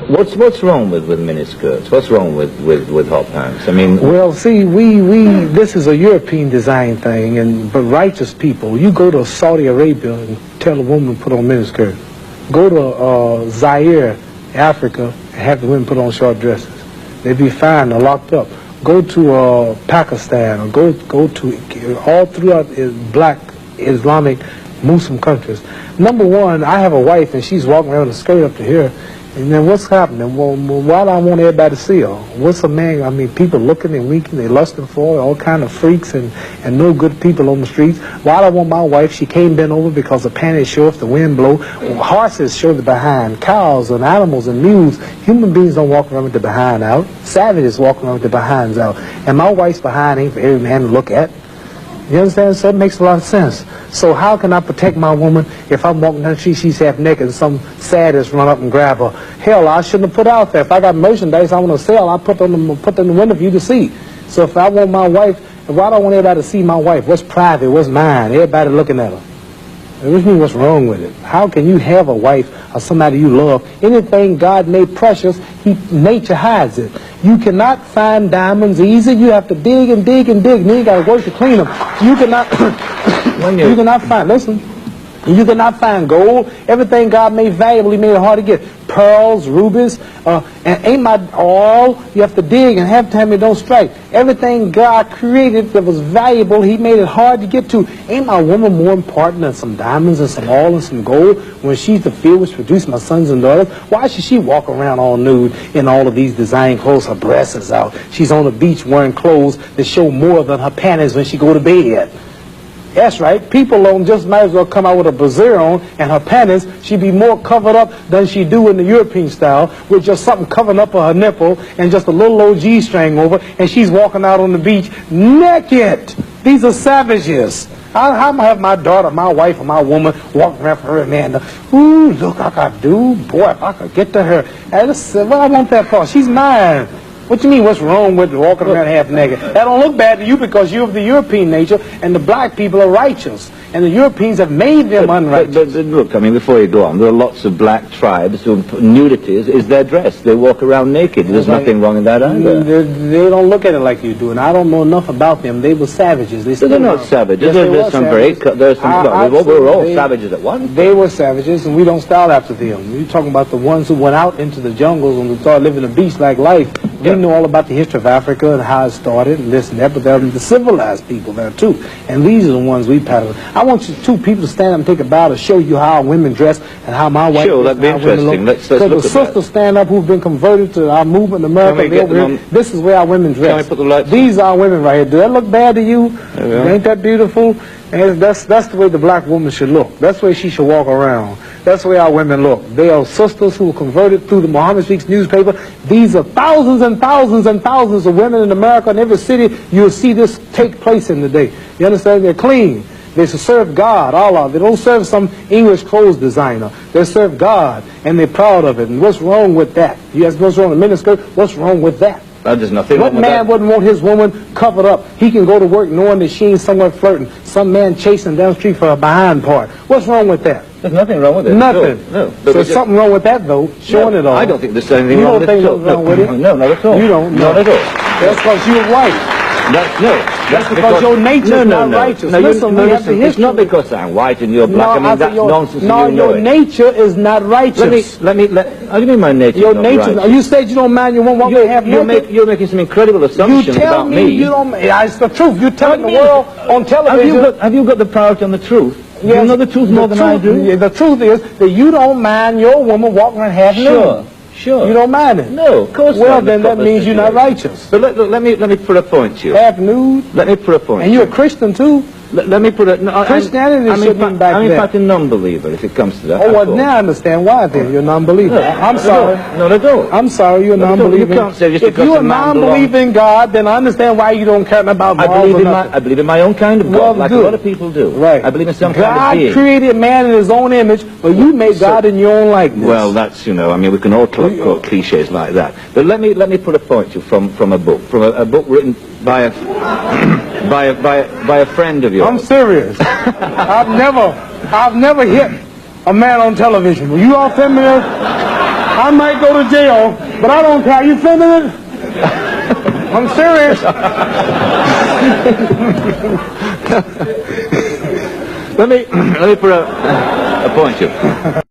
What's wrong with miniskirts? What's wrong with hot pants? I mean, well, see, this is a European design thing, but righteous people, you go to Saudi Arabia and tell a woman to put on miniskirt. Go to Zaire, Africa, and have the women put on short dresses. They'd be fined or locked up. Go to Pakistan, or go to all throughout black Islamic Muslim countries. Number one, I have a wife and she's walking around with a skirt up to here. And then what's happening? Well, why do I want everybody to see her? What's a man? I mean, people looking and winking, they lusting for her, all kind of freaks and no good people on the streets. Why do I want my wife? She can't bend over because the panties show if the wind blow. Horses show the behind. Cows and animals and mules. Human beings don't walk around with the behind out. Savages walk around with the behinds out. And my wife's behind ain't for every man to look at. You understand? So it makes a lot of sense. So how can I protect my woman if I'm walking down the street, she's half naked, and some sadist run up and grab her? Hell, I shouldn't have put out there. If I got merchandise I want to sell, I put in the window for you to see. So if I want my wife, why do I want everybody to see my wife? What's private? What's mine? Everybody looking at her. Which means what's wrong with it? How can you have a wife or somebody you love? Anything God made precious, nature hides it. You cannot find diamonds easy. You have to dig and dig and dig. And then you got to work to clean them. You cannot, you cannot find, listen, you cannot find gold. Everything God made valuable, He made it hard to get. Pearls, rubies, and ain't my all. You have to dig, and half the time it don't strike. Everything God created that was valuable, He made it hard to get to. Ain't my woman more important than some diamonds and some oil and some gold when she's the field which produced my sons and daughters? Why should she walk around all nude in all of these design clothes? Her breasts is out. She's on the beach wearing clothes that show more than her panties when she go to bed. That's right. People don't just might as well come out with a brassiere on and her panties. She'd be more covered up than she do in the European style with just something covering up her nipple and just a little old G-string over, and she's walking out on the beach naked. These are savages. How am I have my daughter, my wife, or my woman walking around for her man? Ooh, look, I could do. Boy, if I could get to her. And what I want that for? She's mine. What you mean, what's wrong with walking around half naked? That don't look bad to you because you're of the European nature, and the black people are righteous. And the Europeans have made them unrighteous. But look, I mean, before you go on, there are lots of black tribes who nudity is their dress. They walk around naked. There's nothing wrong in that either. They don't look at it like you do, and I don't know enough about them. They were savages. They're not savages. Yes, we're all savages at once. They were savages, and we don't style after them. You're talking about the ones who went out into the jungles and started living a beast-like life. We know all about the history of Africa and how it started and this and that, but there are the civilized people there too. And these are the ones we pattern. I want you two people to stand up and take a bow to show you how women dress and how my wife Sure, that'd be interesting. Let's look at that. Because the sisters stand up who've been converted to our movement in America. This is where our women dress. Can I put the lights These are women right here. Do that look bad to you? Ain't that beautiful? And that's the way the black woman should look. That's the way she should walk around. That's the way our women look. They are sisters who were converted through the Muhammad Speaks newspaper. These are thousands and thousands and thousands of women in America. In every city, you'll see this take place in the day. You understand? They're clean. They serve God, Allah. They don't serve some English clothes designer. They serve God, and they're proud of it. And what's wrong with that? You ask what's wrong with miniskirt? What's wrong with that? There's nothing What wrong with man that. wouldn't want his woman covered up? He can go to work knowing that she ain't somewhere flirting. Some man chasing down the street for a behind part. What's wrong with that? There's nothing wrong with it. Nothing. No. So there's something wrong with that, though, showing it all. I don't think there's anything wrong with it. You don't think there's wrong with it? No, not at all. You don't? Not at all. That's because you're white. That's because your nature's not righteous. No, listen, it's not because I'm white and you're black. I mean, that's nonsense. No, your nature is not righteous. How do you mean my nature Your is not nature. righteous? You said you don't mind your woman walking half naked. You're making some incredible assumptions about me. You tell me you don't. It's the truth. You're telling the world on television. Have you got the priority on the truth? Yes, you know the truth more than I do? Yeah, the truth is that you don't mind your woman walking around half nude. Sure. You don't mind it? No, of course not. Well, then that means you're not righteous. But let me put a point to you. Half nude? Let me put a point. And you're a Christian too? Let me put it. No, Christianity shouldn't be back I'm in there. fact a non-believer if it comes to that. Oh, well, now I understand why then. You're a non-believer. No, I'm sorry. Not at all. I'm sorry, you're a non-believer. You can't say just if because you're a a man non-believer in God, then I understand why you don't care about God. I believe in my own kind of God, well, like good. a lot of people do. Right. I believe in some God kind of being. created man in his own image, but you made God in your own likeness. Well, that's, I mean, we can all quote cliches like that. But let me put a point to you from a book written by a friend of yours. I'm serious. I've never hit a man on television. Were you all familiar? I might go to jail, but I don't care. You filming it? I'm serious. Let me put a point you.